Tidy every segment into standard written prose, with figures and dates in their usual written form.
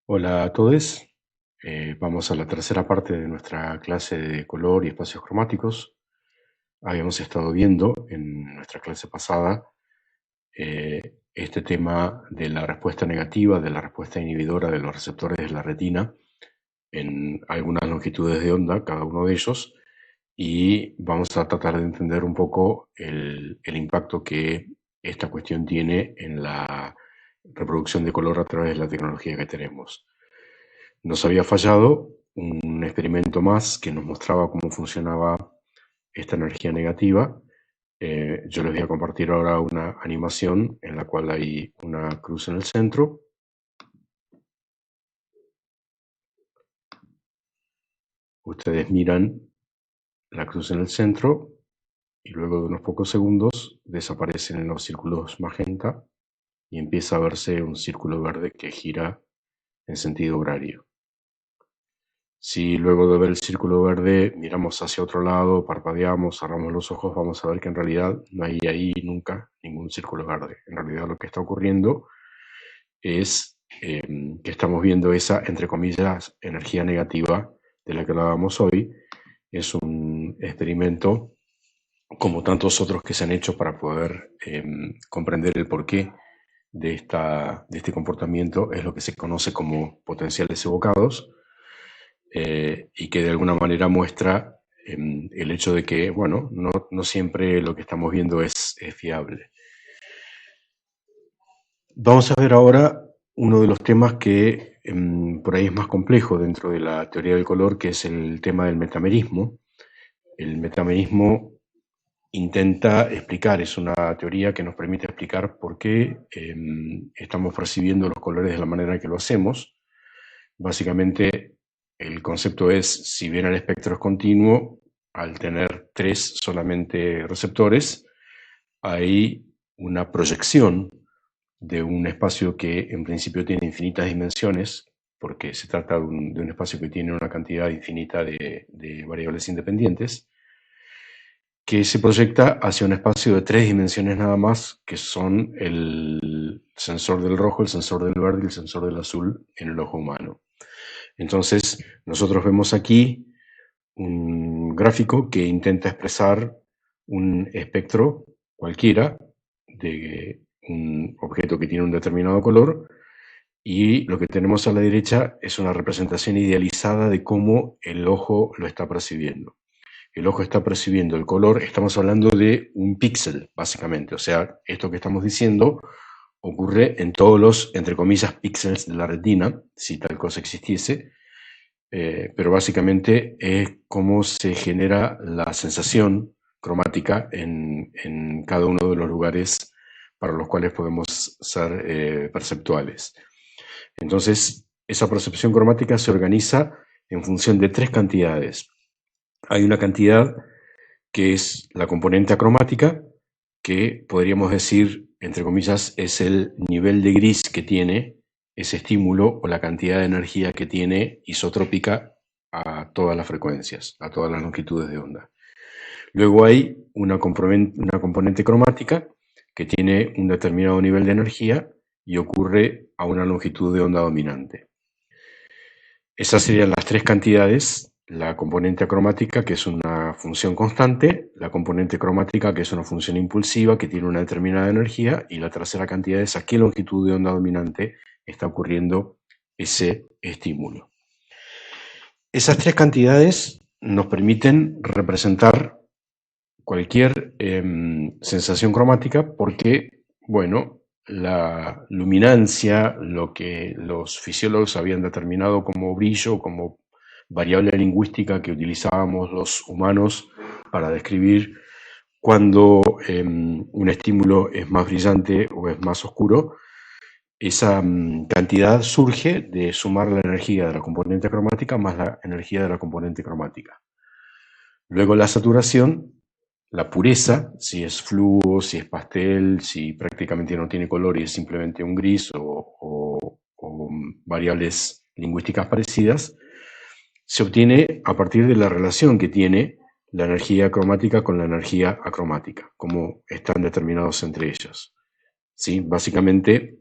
Hola a todos. Vamos a la tercera parte de nuestra clase de color y espacios cromáticos. Habíamos estado viendo en nuestra clase pasada este tema de la respuesta negativa, de la respuesta inhibidora de los receptores de la retina en algunas longitudes de onda, cada uno de ellos, y vamos a tratar de entender un poco el impacto que esta cuestión tiene en la reproducción de color a través de la tecnología que tenemos. Nos había fallado un experimento más que nos mostraba cómo funcionaba esta energía negativa. Yo les voy a compartir ahora una animación en la cual hay una cruz en el centro. Ustedes miran la cruz en el centro y luego de unos pocos segundos desaparecen los círculos magenta y empieza a verse un círculo verde que gira en sentido horario. Si luego de ver el círculo verde miramos hacia otro lado, parpadeamos, cerramos los ojos, vamos a ver que en realidad no hay ahí nunca ningún círculo verde. En realidad lo que está ocurriendo es que estamos viendo esa, entre comillas, energía negativa de la que hablábamos hoy. Es un experimento como tantos otros que se han hecho para poder comprender el porqué de este comportamiento. Es lo que se conoce como potenciales evocados. Y que de alguna manera muestra el hecho de que, bueno, no siempre lo que estamos viendo es fiable. Vamos a ver ahora uno de los temas que por ahí es más complejo dentro de la teoría del color, que es el tema del metamerismo. El metamerismo intenta explicar, es una teoría que nos permite explicar por qué estamos percibiendo los colores de la manera que lo hacemos. Básicamente, el concepto es, si bien el espectro es continuo, al tener tres solamente receptores, hay una proyección de un espacio que en principio tiene infinitas dimensiones, porque se trata de un espacio que tiene una cantidad infinita de variables independientes, que se proyecta hacia un espacio de tres dimensiones nada más, que son el sensor del rojo, el sensor del verde y el sensor del azul en el ojo humano. Entonces, nosotros vemos aquí un gráfico que intenta expresar un espectro cualquiera de un objeto que tiene un determinado color, y lo que tenemos a la derecha es una representación idealizada de cómo el ojo lo está percibiendo. El ojo está percibiendo el color, estamos hablando de un píxel, básicamente. O sea, esto que estamos diciendo ocurre en todos los, entre comillas, píxeles de la retina, si tal cosa existiese, pero básicamente es cómo se genera la sensación cromática en cada uno de los lugares para los cuales podemos ser perceptuales. Entonces, esa percepción cromática se organiza en función de tres cantidades. Hay una cantidad que es la componente acromática, que podríamos decir, entre comillas, es el nivel de gris que tiene ese estímulo o la cantidad de energía que tiene isotrópica a todas las frecuencias, a todas las longitudes de onda. Luego hay una componente cromática que tiene un determinado nivel de energía y ocurre a una longitud de onda dominante. Esas serían las tres cantidades: la componente acromática, que es una función constante; la componente cromática, que es una función impulsiva que tiene una determinada energía; y la tercera cantidad es a qué longitud de onda dominante está ocurriendo ese estímulo. Esas tres cantidades nos permiten representar cualquier sensación cromática porque, bueno, la luminancia, lo que los fisiólogos habían determinado como brillo, como variable lingüística que utilizábamos los humanos para describir cuando un estímulo es más brillante o es más oscuro, esa cantidad surge de sumar la energía de la componente cromática más la energía de la componente cromática. Luego la saturación, la pureza, si es fluo, si es pastel, si prácticamente no tiene color y es simplemente un gris o variables lingüísticas parecidas, se obtiene a partir de la relación que tiene la energía cromática con la energía acromática, cómo están determinados entre ellos. ¿Sí? Básicamente,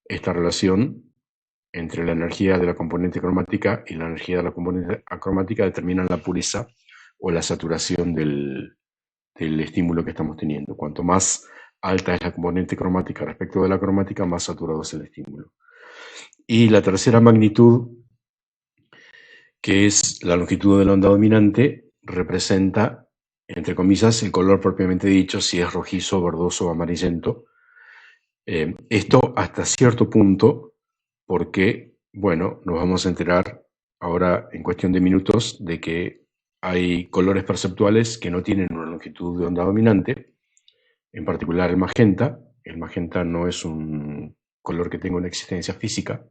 esta relación entre la energía de la componente cromática y la energía de la componente acromática determinan la pureza o la saturación del estímulo que estamos teniendo. Cuanto más alta es la componente cromática respecto de la cromática, más saturado es el estímulo. Y la tercera magnitud, que es la longitud de la onda dominante, representa, entre comillas, el color propiamente dicho, si es rojizo, verdoso o amarillento. Esto hasta cierto punto, porque, bueno, nos vamos a enterar ahora en cuestión de minutos de que hay colores perceptuales que no tienen una longitud de onda dominante, en particular el magenta. El magenta no es un color que tenga una existencia física,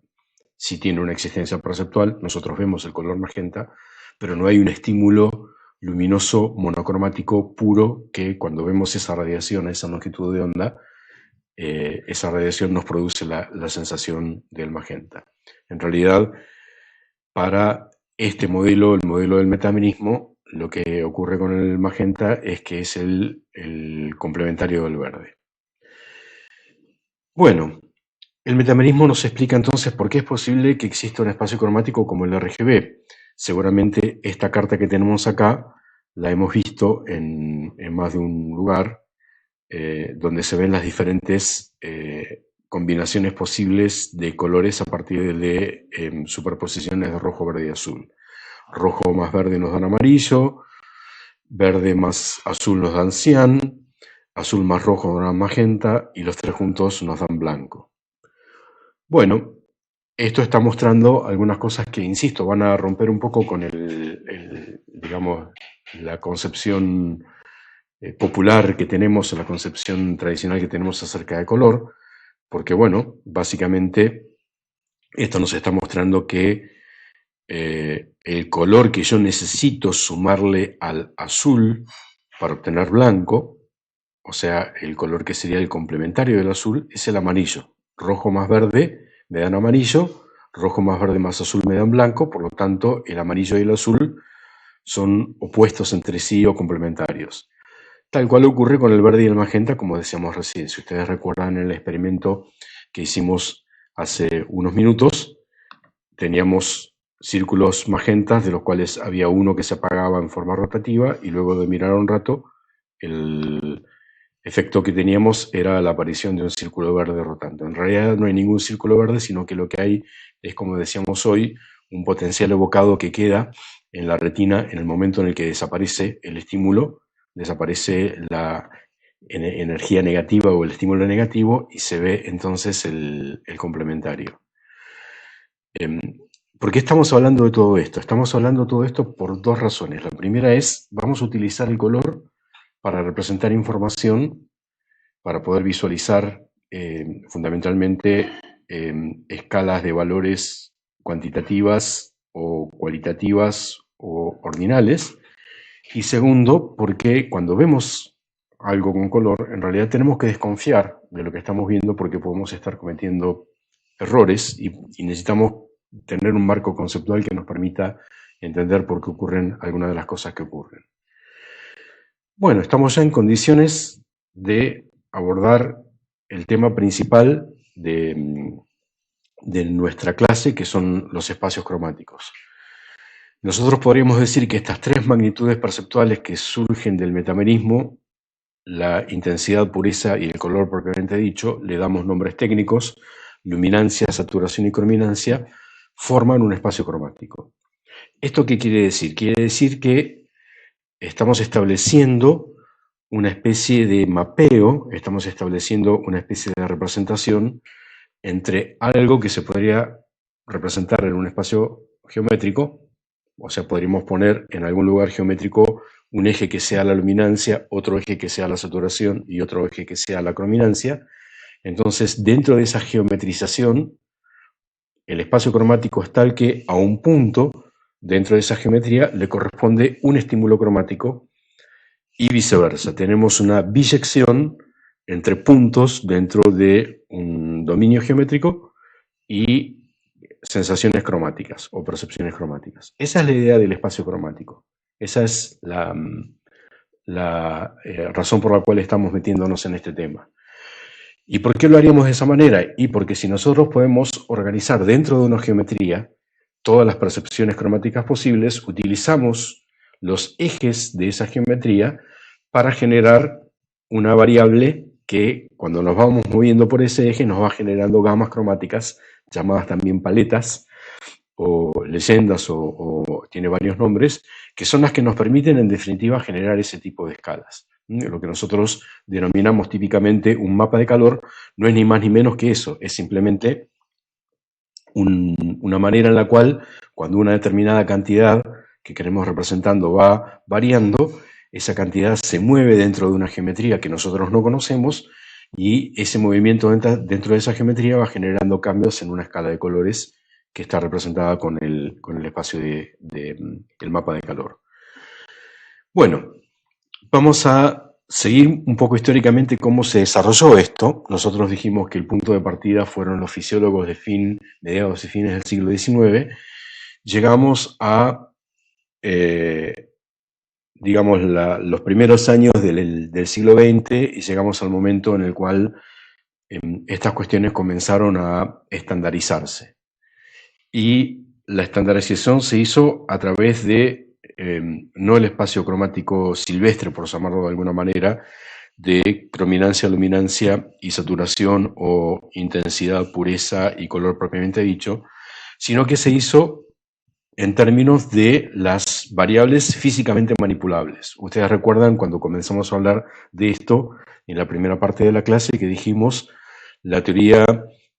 sí tiene una existencia perceptual. Nosotros vemos el color magenta, pero no hay un estímulo luminoso monocromático puro que cuando vemos esa radiación a esa longitud de onda, esa radiación nos produce la sensación del magenta. En realidad, para este modelo, el modelo del metamerismo, lo que ocurre con el magenta es que es el complementario del verde. Bueno, el metamerismo nos explica entonces por qué es posible que exista un espacio cromático como el RGB. Seguramente esta carta que tenemos acá la hemos visto en más de un lugar, donde se ven las diferentes combinaciones posibles de colores a partir de superposiciones de rojo, verde y azul. Rojo más verde nos dan amarillo, verde más azul nos dan cian, azul más rojo nos dan magenta y los tres juntos nos dan blanco. Bueno, esto está mostrando algunas cosas que, insisto, van a romper un poco con digamos, la concepción popular que tenemos, la concepción tradicional que tenemos acerca de color, porque, bueno, básicamente esto nos está mostrando que el color que yo necesito sumarle al azul para obtener blanco, o sea, el color que sería el complementario del azul, es el amarillo. Rojo más verde me dan amarillo, rojo más verde más azul me dan blanco, por lo tanto el amarillo y el azul son opuestos entre sí o complementarios. Tal cual ocurre con el verde y el magenta, como decíamos recién. Si ustedes recuerdan el experimento que hicimos hace unos minutos, teníamos círculos magentas, de los cuales había uno que se apagaba en forma rotativa, y luego de mirar un rato, el efecto que teníamos era la aparición de un círculo verde rotante. En realidad no hay ningún círculo verde, sino que lo que hay es, como decíamos hoy, un potencial evocado que queda en la retina en el momento en el que desaparece el estímulo, desaparece la energía negativa o el estímulo negativo y se ve entonces el complementario. ¿Por qué estamos hablando de todo esto? Estamos hablando de todo esto por dos razones. La primera es, vamos a utilizar el color para representar información, para poder visualizar fundamentalmente escalas de valores cuantitativas o cualitativas o ordinales. Y segundo, porque cuando vemos algo con color, en realidad tenemos que desconfiar de lo que estamos viendo porque podemos estar cometiendo errores y necesitamos tener un marco conceptual que nos permita entender por qué ocurren algunas de las cosas que ocurren. Bueno, estamos ya en condiciones de abordar el tema principal de nuestra clase, que son los espacios cromáticos. Nosotros podríamos decir que estas tres magnitudes perceptuales que surgen del metamerismo, la intensidad, pureza y el color propiamente dicho, le damos nombres técnicos, luminancia, saturación y crominancia, forman un espacio cromático. ¿Esto qué quiere decir? Quiere decir que estamos estableciendo una especie de mapeo, estamos estableciendo una especie de representación entre algo que se podría representar en un espacio geométrico, o sea, podríamos poner en algún lugar geométrico un eje que sea la luminancia, otro eje que sea la saturación y otro eje que sea la crominancia. Entonces, dentro de esa geometrización, el espacio cromático es tal que a un punto dentro de esa geometría le corresponde un estímulo cromático y viceversa. Tenemos una biyección entre puntos dentro de un dominio geométrico y sensaciones cromáticas o percepciones cromáticas. Esa es la idea del espacio cromático. Esa es la razón por la cual estamos metiéndonos en este tema. ¿Y por qué lo haríamos de esa manera? Y porque si nosotros podemos organizar dentro de una geometría todas las percepciones cromáticas posibles, utilizamos los ejes de esa geometría para generar una variable que cuando nos vamos moviendo por ese eje nos va generando gamas cromáticas, llamadas también paletas o leyendas o tiene varios nombres, que son las que nos permiten en definitiva generar ese tipo de escalas. Lo que nosotros denominamos típicamente un mapa de calor no es ni más ni menos que eso, es simplemente una manera en la cual cuando una determinada cantidad que queremos representando va variando, esa cantidad se mueve dentro de una geometría que nosotros no conocemos y ese movimiento dentro de esa geometría va generando cambios en una escala de colores que está representada con el espacio del mapa de calor. Bueno, vamos a seguir un poco históricamente cómo se desarrolló esto. Nosotros dijimos que el punto de partida fueron los fisiólogos de mediados y fines del siglo XIX. Llegamos a, digamos, los primeros años del siglo XX y llegamos al momento en el cual estas cuestiones comenzaron a estandarizarse. Y la estandarización se hizo a través de, no el espacio cromático silvestre, por llamarlo de alguna manera, de crominancia, luminancia y saturación o intensidad, pureza y color propiamente dicho, sino que se hizo en términos de las variables físicamente manipulables. Ustedes recuerdan cuando comenzamos a hablar de esto en la primera parte de la clase que dijimos la teoría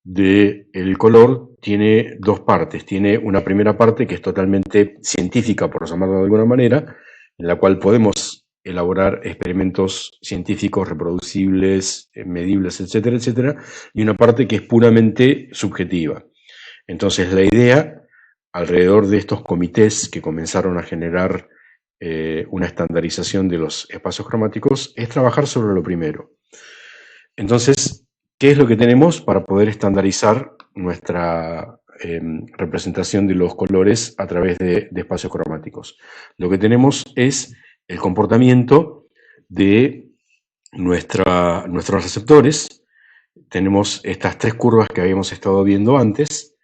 del color tiene dos partes. Tiene una primera parte que es totalmente científica, por llamarlo de alguna manera, en la cual podemos elaborar experimentos científicos reproducibles, medibles, etcétera, etcétera, y una parte que es puramente subjetiva. Entonces la idea, alrededor de estos comités que comenzaron a generar una estandarización de los espacios cromáticos, es trabajar sobre lo primero. Entonces, ¿qué es lo que tenemos para poder estandarizar nuestra representación de los colores a través de espacios cromáticos? Lo que tenemos es el comportamiento de nuestros receptores. Tenemos estas tres curvas que habíamos estado viendo antes.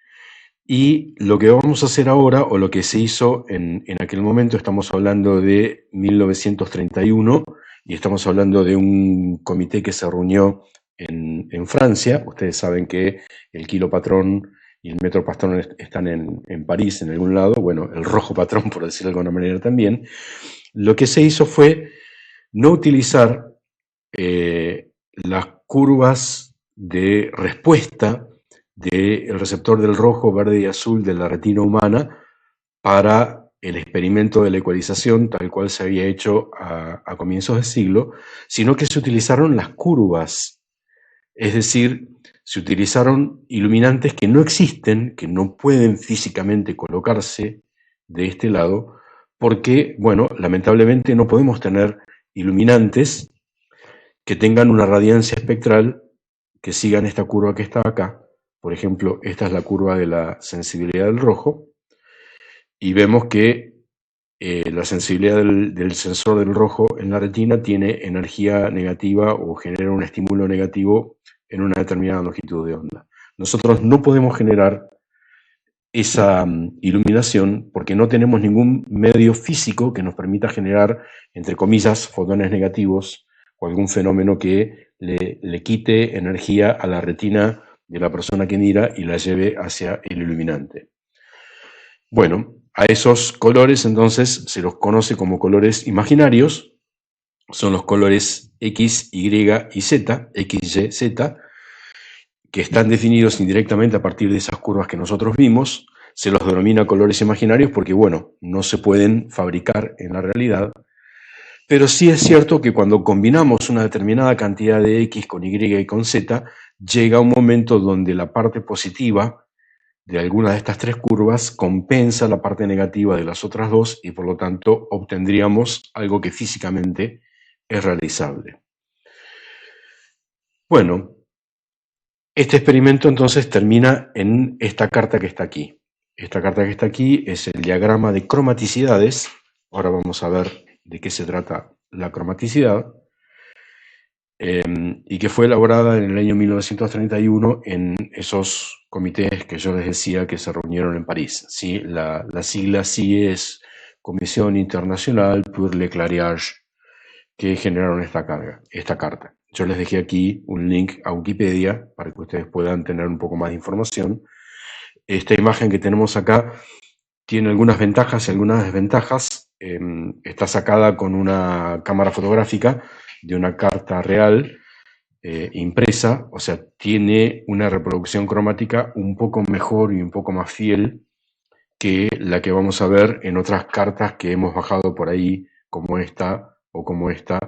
Y lo que vamos a hacer ahora, o lo que se hizo en aquel momento, estamos hablando de 1931, y estamos hablando de un comité que se reunió en Francia. Ustedes saben que el kilo patrón y el metro patrón están en París, en algún lado. Bueno, el rojo patrón, por decirlo de alguna manera también. Lo que se hizo fue no utilizar las curvas de respuesta del receptor del rojo, verde y azul de la retina humana para el experimento de la ecualización tal cual se había hecho a comienzos del siglo, sino que se utilizaron las curvas, es decir, se utilizaron iluminantes que no existen, que no pueden físicamente colocarse de este lado, porque, bueno, lamentablemente no podemos tener iluminantes que tengan una radiancia espectral que sigan esta curva que está acá. Por ejemplo, esta es la curva de la sensibilidad del rojo, y vemos que la sensibilidad del sensor del rojo en la retina tiene energía negativa o genera un estímulo negativo en una determinada longitud de onda. Nosotros no podemos generar esa iluminación porque no tenemos ningún medio físico que nos permita generar, entre comillas, fotones negativos o algún fenómeno que le quite energía a la retina de la persona que mira y la lleve hacia el iluminante. Bueno, a esos colores entonces se los conoce como colores imaginarios, son los colores X, Y y Z, X, Y, Z, que están definidos indirectamente a partir de esas curvas que nosotros vimos. Se los denomina colores imaginarios porque, bueno, no se pueden fabricar en la realidad, pero sí es cierto que cuando combinamos una determinada cantidad de X con Y y con Z, llega un momento donde la parte positiva de alguna de estas tres curvas compensa la parte negativa de las otras dos y por lo tanto obtendríamos algo que físicamente es realizable. Bueno, este experimento entonces termina en esta carta que está aquí. Esta carta que está aquí es el diagrama de cromaticidades. Ahora vamos a ver de qué se trata la cromaticidad. y que fue elaborada en el año 1931 en esos comités que yo les decía que se reunieron en París. ¿Sí? La sigla sí es Comisión Internacional pour l'Éclairage, que generaron esta carta. Yo les dejé aquí un link a Wikipedia para que ustedes puedan tener un poco más de información. Esta imagen que tenemos acá tiene algunas ventajas y algunas desventajas. Está sacada con una cámara fotográfica de una carta real impresa, o sea, tiene una reproducción cromática un poco mejor y un poco más fiel que la que vamos a ver en otras cartas que hemos bajado por ahí, como esta o como esta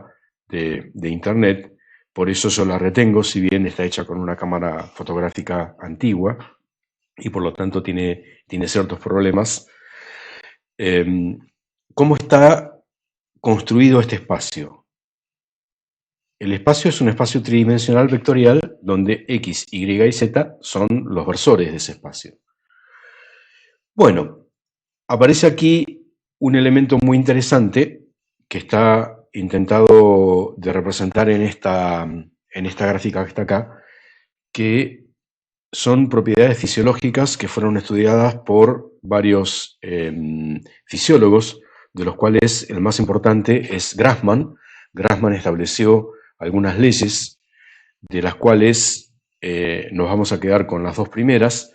de internet. Por eso yo la retengo, si bien está hecha con una cámara fotográfica antigua y por lo tanto tiene ciertos problemas. ¿Cómo está construido este espacio? El espacio es un espacio tridimensional vectorial donde X, Y y Z son los versores de ese espacio. Bueno, aparece aquí un elemento muy interesante que está intentado de representar en esta gráfica que está acá, que son propiedades fisiológicas que fueron estudiadas por varios fisiólogos, de los cuales el más importante es Grassmann. Grassmann estableció algunas leyes, de las cuales nos vamos a quedar con las dos primeras,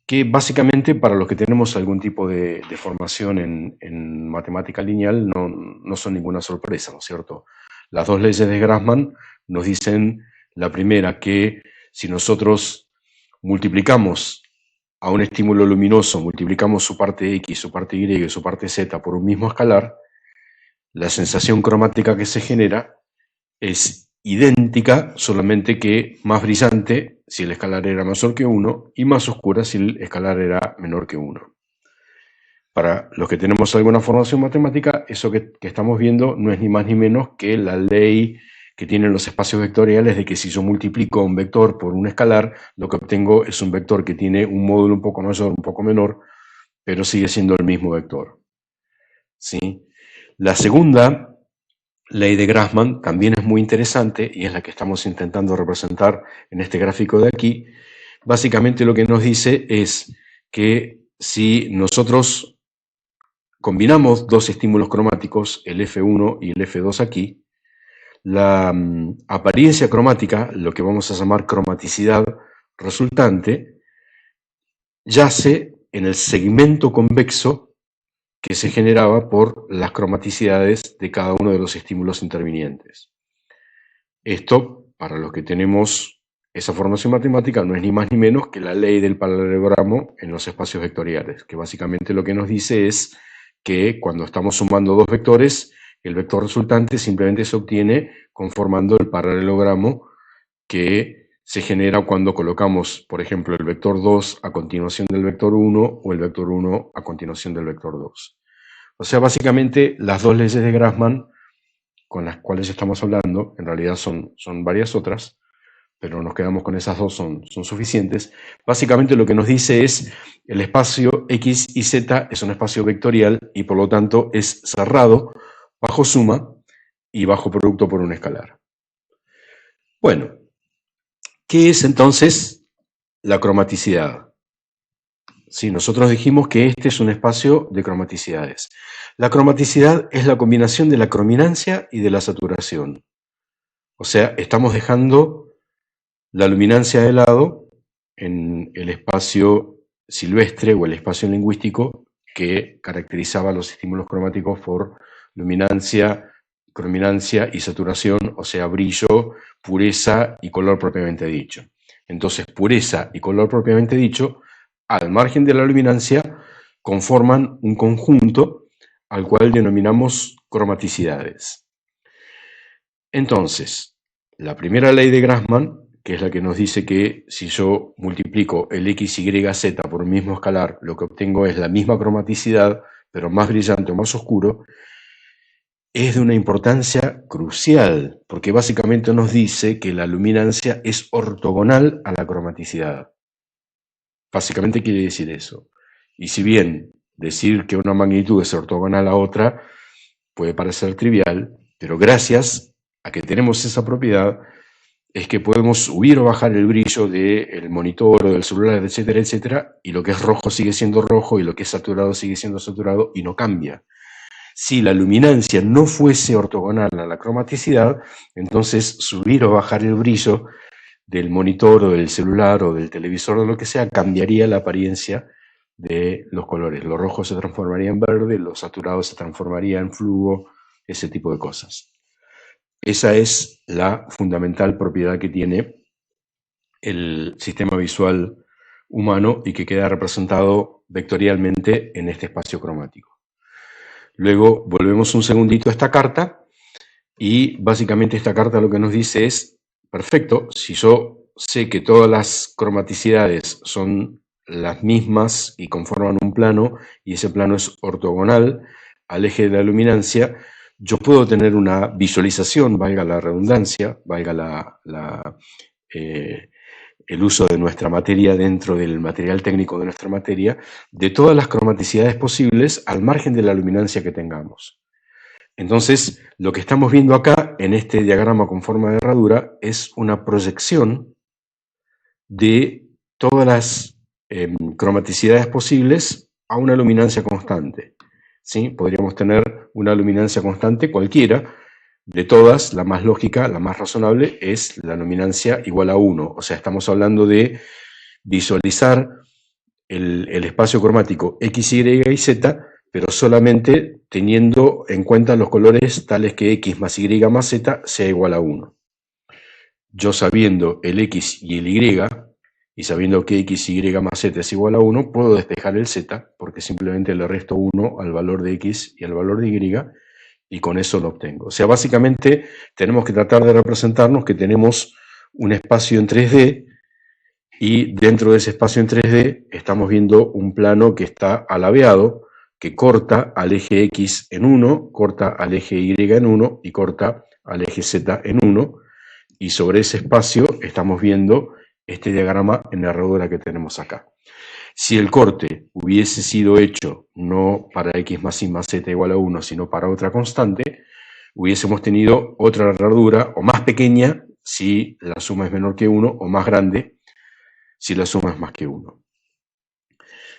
que básicamente para los que tenemos algún tipo de formación en matemática lineal no son ninguna sorpresa, ¿no es cierto? Las dos leyes de Grassmann nos dicen, la primera, que si nosotros multiplicamos a un estímulo luminoso, multiplicamos su parte X, su parte Y y su parte Z por un mismo escalar, la sensación cromática que se genera es idéntica, solamente que más brillante si el escalar era mayor que 1 y más oscura si el escalar era menor que 1. Para los que tenemos alguna formación matemática, eso que estamos viendo no es ni más ni menos que la ley que tienen los espacios vectoriales de que si yo multiplico un vector por un escalar, lo que obtengo es un vector que tiene un módulo un poco mayor, un poco menor, pero sigue siendo el mismo vector. ¿Sí? La segunda ley de Grassmann también es muy interesante y es la que estamos intentando representar en este gráfico de aquí. Básicamente lo que nos dice es que si nosotros combinamos dos estímulos cromáticos, el F1 y el F2 aquí, la apariencia cromática, lo que vamos a llamar cromaticidad resultante, yace en el segmento convexo que se generaba por las cromaticidades de cada uno de los estímulos intervinientes. Esto, para los que tenemos esa formación matemática, no es ni más ni menos que la ley del paralelogramo en los espacios vectoriales, que básicamente lo que nos dice es que cuando estamos sumando dos vectores, el vector resultante simplemente se obtiene conformando el paralelogramo que se genera cuando colocamos, por ejemplo, el vector 2 a continuación del vector 1 o el vector 1 a continuación del vector 2. O sea, básicamente las dos leyes de Grassmann con las cuales estamos hablando, en realidad son varias otras, pero nos quedamos con esas dos, son suficientes. Básicamente lo que nos dice es el espacio X y Z es un espacio vectorial y por lo tanto es cerrado bajo suma y bajo producto por un escalar. Bueno, ¿qué es entonces la cromaticidad? Sí, nosotros dijimos que este es un espacio de cromaticidades. La cromaticidad es la combinación de la crominancia y de la saturación. O sea, estamos dejando la luminancia de lado en el espacio silvestre o el espacio lingüístico que caracterizaba los estímulos cromáticos por luminancia, crominancia y saturación, o sea, brillo, pureza y color propiamente dicho. Entonces, pureza y color propiamente dicho, al margen de la luminancia, conforman un conjunto al cual denominamos cromaticidades. Entonces, la primera ley de Grassmann, que es la que nos dice que si yo multiplico el X, Y, Z por un mismo escalar, lo que obtengo es la misma cromaticidad, pero más brillante o más oscuro, es de una importancia crucial, porque básicamente nos dice que la luminancia es ortogonal a la cromaticidad. Básicamente quiere decir eso. Y si bien decir que una magnitud es ortogonal a otra puede parecer trivial, pero gracias a que tenemos esa propiedad es que podemos subir o bajar el brillo del monitor o del celular, etcétera, etcétera, y lo que es rojo sigue siendo rojo y lo que es saturado sigue siendo saturado y no cambia. Si la luminancia no fuese ortogonal a la cromaticidad, entonces subir o bajar el brillo del monitor o del celular o del televisor o lo que sea cambiaría la apariencia de los colores. Lo rojo se transformaría en verde, lo saturado se transformaría en fluo, ese tipo de cosas. Esa es la fundamental propiedad que tiene el sistema visual humano y que queda representado vectorialmente en este espacio cromático. Luego volvemos un segundito a esta carta y básicamente esta carta lo que nos dice es, perfecto, si yo sé que todas las cromaticidades son las mismas y conforman un plano y ese plano es ortogonal al eje de la luminancia, yo puedo tener una visualización, valga la redundancia, valga el uso de nuestra materia dentro del material técnico de nuestra materia, de todas las cromaticidades posibles al margen de la luminancia que tengamos. Entonces, lo que estamos viendo acá en este diagrama con forma de herradura es una proyección de todas las cromaticidades posibles a una luminancia constante. ¿Sí? Podríamos tener una luminancia constante cualquiera. De todas, la más lógica, la más razonable, es la luminancia igual a 1. O sea, estamos hablando de visualizar el espacio cromático X, Y y Z, pero solamente teniendo en cuenta los colores tales que X más Y más Z sea igual a 1. Yo sabiendo el X y el Y, y sabiendo que X, Y más Z es igual a 1, puedo despejar el Z, porque simplemente le resto 1 al valor de X y al valor de Y, y con eso lo obtengo. O sea, básicamente tenemos que tratar de representarnos que tenemos un espacio en 3D, y dentro de ese espacio en 3D estamos viendo un plano que está alabeado, que corta al eje X en 1, corta al eje Y en 1 y corta al eje Z en 1. Y sobre ese espacio estamos viendo este diagrama en herradura que tenemos acá. Si el corte hubiese sido hecho no para X más Y más Z igual a 1, sino para otra constante, hubiésemos tenido otra herradura, o más pequeña si la suma es menor que 1, o más grande si la suma es más que 1.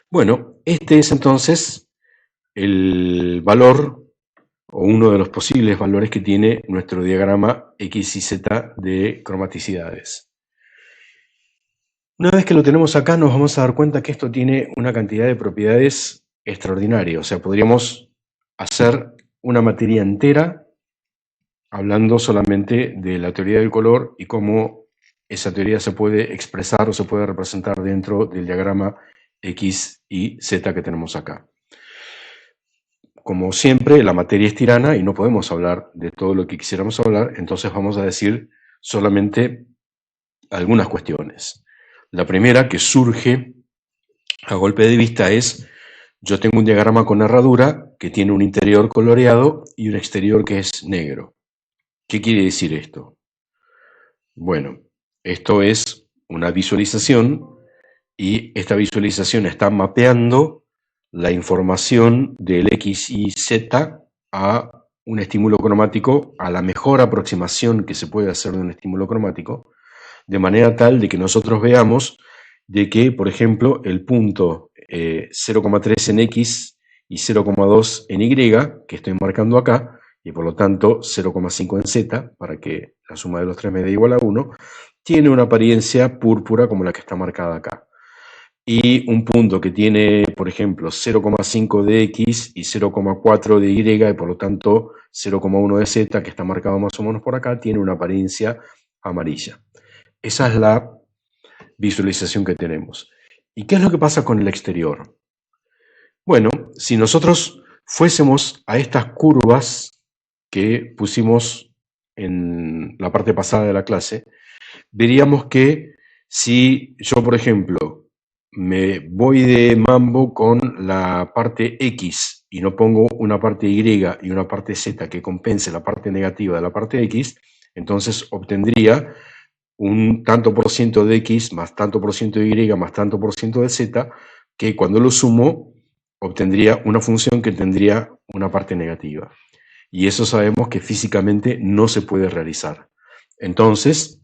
Bueno, este es entonces el valor, o uno de los posibles valores que tiene nuestro diagrama X y Z de cromaticidades. Una vez que lo tenemos acá, nos vamos a dar cuenta que esto tiene una cantidad de propiedades extraordinarias. O sea, podríamos hacer una materia entera hablando solamente de la teoría del color y cómo esa teoría se puede expresar o se puede representar dentro del diagrama X y Z que tenemos acá. Como siempre, la materia es tirana y no podemos hablar de todo lo que quisiéramos hablar, entonces vamos a decir solamente algunas cuestiones. La primera que surge a golpe de vista es, yo tengo un diagrama con herradura que tiene un interior coloreado y un exterior que es negro. ¿Qué quiere decir esto? Bueno, esto es una visualización y esta visualización está mapeando la información del X y Z a un estímulo cromático, a la mejor aproximación que se puede hacer de un estímulo cromático, de manera tal de que nosotros veamos de que, por ejemplo, el punto 0,3 en X y 0,2 en Y, que estoy marcando acá, y por lo tanto 0,5 en Z, para que la suma de los tres me dé igual a 1, tiene una apariencia púrpura como la que está marcada acá. Y un punto que tiene, por ejemplo, 0,5 de X y 0,4 de Y, y por lo tanto 0,1 de Z, que está marcado más o menos por acá, tiene una apariencia amarilla. Esa es la visualización que tenemos. ¿Y qué es lo que pasa con el exterior? Bueno, si nosotros fuésemos a estas curvas que pusimos en la parte pasada de la clase, veríamos que si yo, por ejemplo, me voy de mambo con la parte X y no pongo una parte Y y una parte Z que compense la parte negativa de la parte X, entonces obtendría un tanto por ciento de X más tanto por ciento de Y más tanto por ciento de Z, que cuando lo sumo obtendría una función que tendría una parte negativa. Y eso sabemos que físicamente no se puede realizar. Entonces,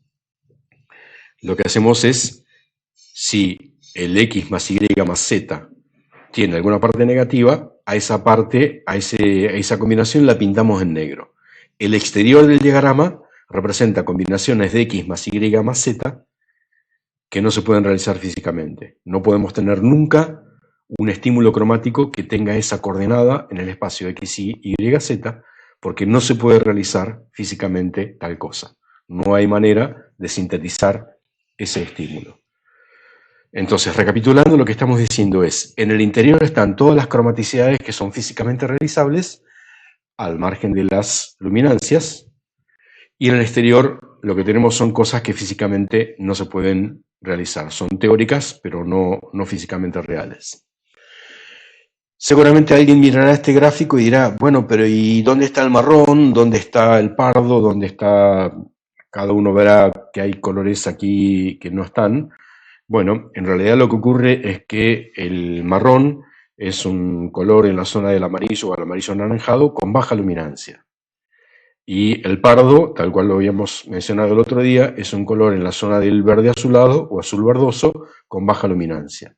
lo que hacemos es, si el X más Y más Z tiene alguna parte negativa, a esa parte, a esa combinación la pintamos en negro. El exterior del diagrama representa combinaciones de X más Y más Z que no se pueden realizar físicamente. No podemos tener nunca un estímulo cromático que tenga esa coordenada en el espacio X, Y, Z, porque no se puede realizar físicamente tal cosa. No hay manera de sintetizar ese estímulo. Entonces, recapitulando, lo que estamos diciendo es, en el interior están todas las cromaticidades que son físicamente realizables, al margen de las luminancias, y en el exterior lo que tenemos son cosas que físicamente no se pueden realizar. Son teóricas, pero no físicamente reales. Seguramente alguien mirará este gráfico y dirá, bueno, pero ¿y dónde está el marrón? ¿Dónde está el pardo? ¿Dónde está...? Cada uno verá que hay colores aquí que no están. Bueno, en realidad lo que ocurre es que el marrón es un color en la zona del amarillo o al amarillo anaranjado con baja luminancia. Y el pardo, tal cual lo habíamos mencionado el otro día, es un color en la zona del verde azulado o azul verdoso con baja luminancia.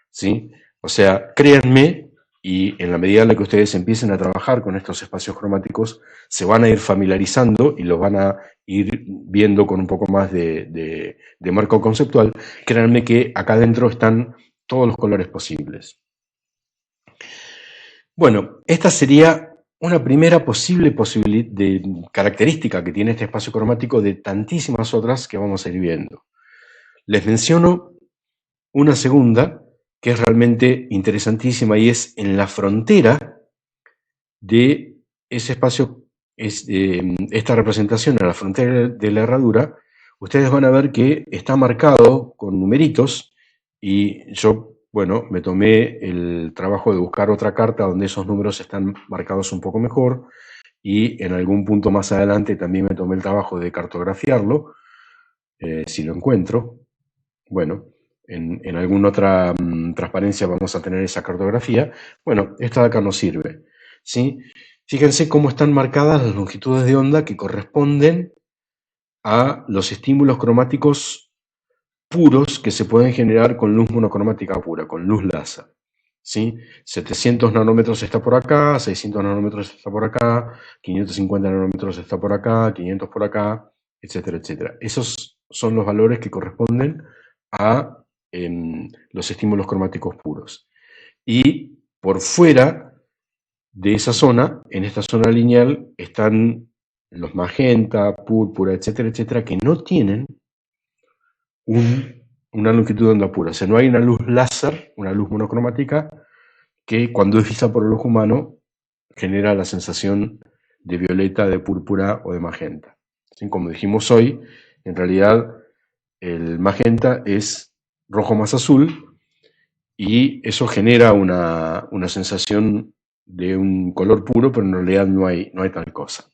¿Sí? O sea, créanme, y en la medida en la que ustedes empiecen a trabajar con estos espacios cromáticos, se van a ir familiarizando y los van a ir viendo con un poco más de marco conceptual. Créanme que acá adentro están todos los colores posibles. Bueno, esta sería una primera posible característica que tiene este espacio cromático de tantísimas otras que vamos a ir viendo. Les menciono una segunda que es realmente interesantísima y es en la frontera de ese espacio, esta representación en la frontera de la herradura, ustedes van a ver que está marcado con numeritos y yo, bueno, me tomé el trabajo de buscar otra carta donde esos números están marcados un poco mejor y en algún punto más adelante también me tomé el trabajo de cartografiarlo, si lo encuentro. Bueno, en alguna otra transparencia vamos a tener esa cartografía. Bueno, esta de acá nos sirve, ¿sí? Fíjense cómo están marcadas las longitudes de onda que corresponden a los estímulos cromáticos puros que se pueden generar con luz monocromática pura, con luz láser, ¿sí? 700 nanómetros está por acá, 600 nanómetros está por acá, 550 nanómetros está por acá, 500 por acá, etcétera, etcétera. Esos son los valores que corresponden a los estímulos cromáticos puros. Y por fuera de esa zona, en esta zona lineal, están los magenta, púrpura, etcétera, etcétera, que no tienen una longitud de onda pura. O sea, no hay una luz láser, una luz monocromática, que cuando es vista por el ojo humano genera la sensación de violeta, de púrpura o de magenta. ¿Sí? Como dijimos hoy, en realidad el magenta es rojo más azul y eso genera una sensación de un color puro, pero en realidad no hay tal cosa.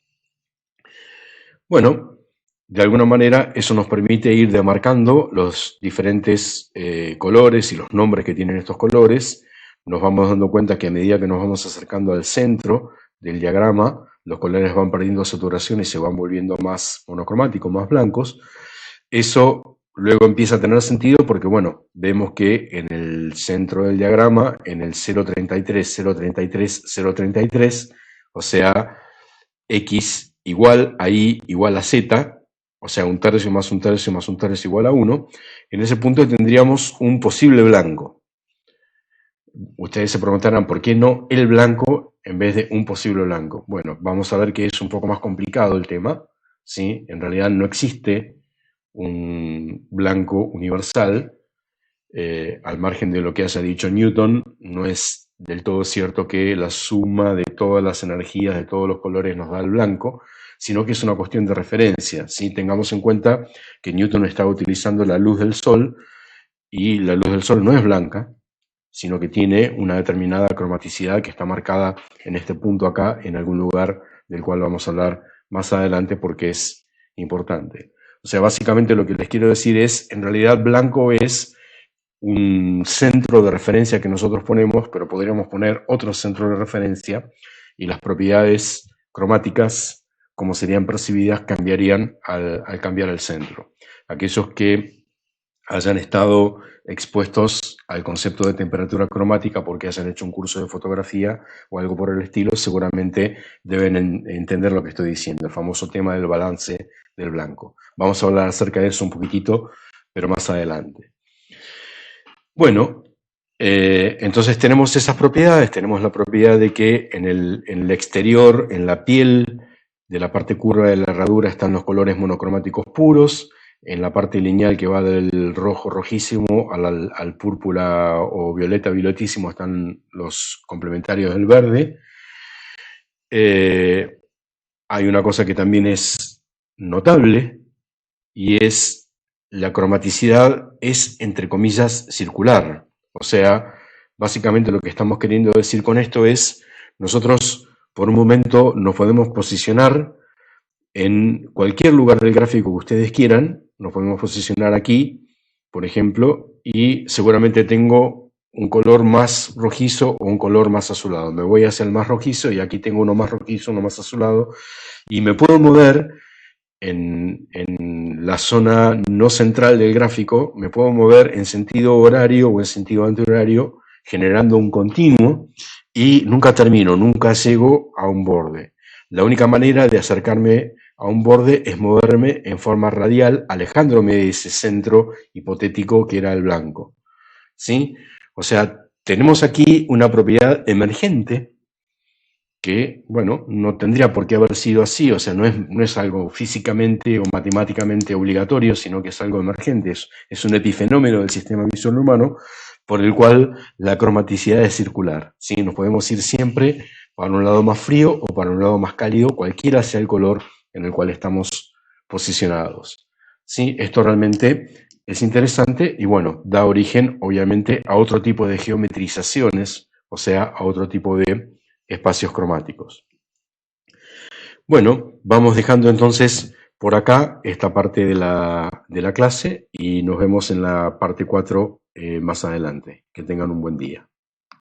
Bueno, de alguna manera eso nos permite ir demarcando los diferentes colores y los nombres que tienen estos colores. Nos vamos dando cuenta que a medida que nos vamos acercando al centro del diagrama, los colores van perdiendo saturación y se van volviendo más monocromáticos, más blancos. Eso luego empieza a tener sentido porque, bueno, vemos que en el centro del diagrama, en el 0,33, 0,33, 0,33, o sea, X igual a Y igual a Z, o sea, un tercio más un tercio más un tercio igual a 1, en ese punto tendríamos un posible blanco. Ustedes se preguntarán, ¿por qué no el blanco en vez de un posible blanco? Bueno, vamos a ver que es un poco más complicado el tema, ¿sí? En realidad no existe un blanco universal, al margen de lo que haya dicho Newton, no es del todo cierto que la suma de todas las energías de todos los colores nos da el blanco, sino que es una cuestión de referencia, ¿sí? Tengamos en cuenta que Newton estaba utilizando la luz del sol y la luz del sol no es blanca, sino que tiene una determinada cromaticidad que está marcada en este punto acá, en algún lugar del cual vamos a hablar más adelante porque es importante. O sea, básicamente lo que les quiero decir es, en realidad blanco es un centro de referencia que nosotros ponemos, pero podríamos poner otro centro de referencia y las propiedades cromáticas, como serían percibidas, cambiarían al cambiar el centro. Aquellos que hayan estado expuestos al concepto de temperatura cromática porque hayan hecho un curso de fotografía o algo por el estilo, seguramente deben entender lo que estoy diciendo, el famoso tema del balance del blanco. Vamos a hablar acerca de eso un poquitito, pero más adelante. Bueno, entonces tenemos esas propiedades, tenemos la propiedad de que en el exterior, en la piel de la parte curva de la herradura están los colores monocromáticos puros, en la parte lineal que va del rojo rojísimo al púrpura o violeta violetísimo están los complementarios del verde. Hay una cosa que también es notable y es la cromaticidad es, entre comillas, circular. O sea, básicamente lo que estamos queriendo decir con esto es, nosotros por un momento nos podemos posicionar en cualquier lugar del gráfico que ustedes quieran, nos podemos posicionar aquí, por ejemplo, y seguramente tengo un color más rojizo o un color más azulado. Me voy hacia el más rojizo y aquí tengo uno más rojizo, uno más azulado, y me puedo mover en la zona no central del gráfico, me puedo mover en sentido horario o en sentido antihorario, generando un continuo, y nunca termino, nunca llego a un borde. La única manera de acercarme a un borde es moverme en forma radial, alejándome de ese centro hipotético que era el blanco. ¿Sí? O sea, tenemos aquí una propiedad emergente que, bueno, no tendría por qué haber sido así, o sea, no es algo físicamente o matemáticamente obligatorio, sino que es algo emergente, es un epifenómeno del sistema visual humano por el cual la cromaticidad es circular, ¿sí? Nos podemos ir siempre para un lado más frío o para un lado más cálido, cualquiera sea el color en el cual estamos posicionados, ¿sí? Esto realmente es interesante y, bueno, da origen, obviamente, a otro tipo de geometrizaciones, o sea, a otro tipo de espacios cromáticos. Bueno, vamos dejando entonces por acá esta parte de la clase y nos vemos en la parte 4 más adelante. Que tengan un buen día.